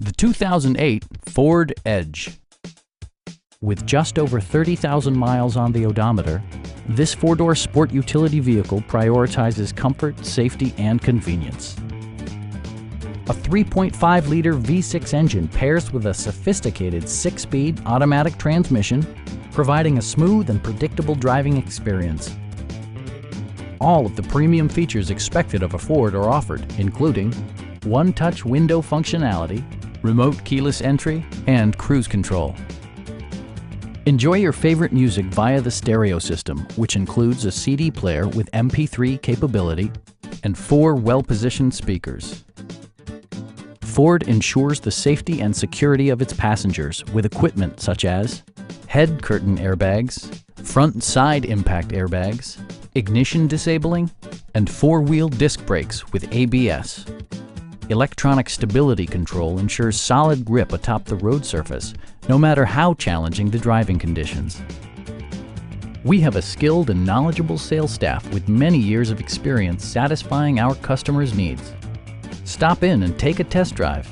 The 2008 Ford Edge. With just over 30,000 miles on the odometer, this four-door sport utility vehicle prioritizes comfort, safety, and convenience. A 3.5-liter V6 engine pairs with a sophisticated 6-speed automatic transmission, providing a smooth and predictable driving experience. All of the premium features expected of a Ford are offered, including one-touch window functionality, remote keyless entry, and cruise control. Enjoy your favorite music via the stereo system, which includes a CD player with MP3 capability and 4 well-positioned speakers. Ford ensures the safety and security of its passengers with equipment such as head curtain airbags, front and side impact airbags, ignition disabling, and 4-wheel disc brakes with ABS. Electronic stability control ensures solid grip atop the road surface, no matter how challenging the driving conditions. We have a skilled and knowledgeable sales staff with many years of experience satisfying our customers' needs. Stop in and take a test drive.